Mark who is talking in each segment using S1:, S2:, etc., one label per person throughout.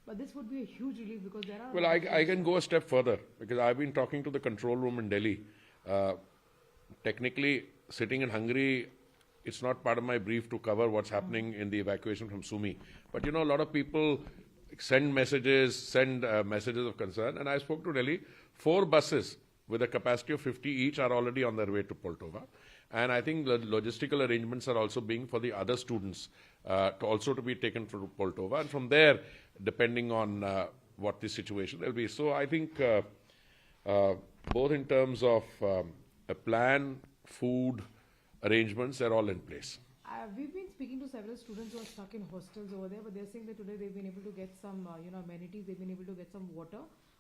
S1: But this would be a huge relief because there are...
S2: Well, I can go a step further because I've been talking to the control room in Delhi. Technically, sitting in Hungary, it's not part of my brief to cover what's happening in the evacuation from Sumi. But, you know, a lot of people send messages of concern. And I spoke to Delhi. 4 buses with a capacity of 50 each are already on their way to Poltava. And I think the logistical arrangements are also being for the other students to be taken to Poltava. And from there, depending on what the situation will be. So I think both in terms of a plan, food, arrangements, they're all in place.
S1: We've been speaking to several students who are stuck in hostels over there, but they're saying that today they've been able to get some amenities, they've been able to get some water.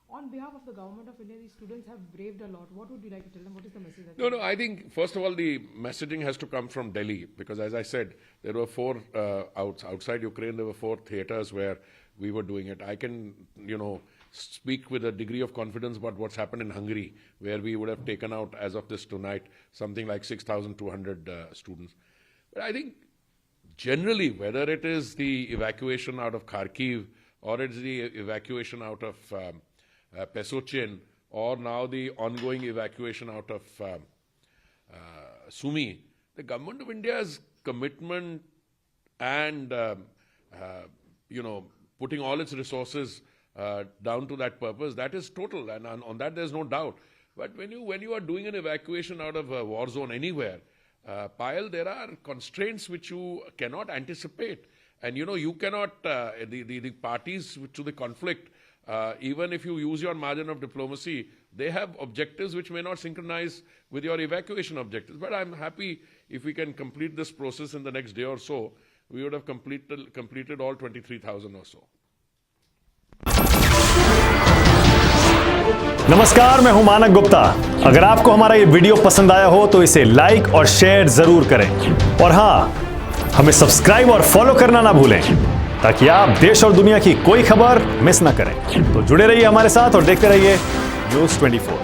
S1: On behalf of the government of India, these students have braved a lot. What would you like to tell them? What is the message?
S2: No, I think, first of all, the messaging has to come from Delhi because, as I said, there were 4, outside Ukraine, there were 4 theaters where we were doing it. I can, speak with a degree of confidence about what's happened in Hungary, where we would have taken out, as of this tonight, something like 6,200 students. But I think, generally, whether it is the evacuation out of Kharkiv or it's the evacuation out of Pesochin, or now the ongoing evacuation out of Sumi, the government of India's commitment and, putting all its resources down to that purpose, that is total, and on that there's no doubt. But when you are doing an evacuation out of a war zone anywhere, Payal, there are constraints which you cannot anticipate. And, you cannot, the parties to the conflict, even if you use your margin of diplomacy, they have objectives which may not synchronize with your evacuation objectives. But I'm happy if we can complete this process in the next day or so, we would have completed all 23,000 or so.
S3: नमस्कार, मैं हूं मानक गुप्ता। अगर आपको हमारा ये video पसंद आया हो तो इसे लाइक और शेयर जरूर करें और हां, हमें सब्सक्राइब और फॉलो करना ना भूलें ताकि आप देश और दुनिया की कोई खबर मिस ना करें। तो जुड़े रहिए हमारे साथ और देखते रहिए न्यूज़ 24।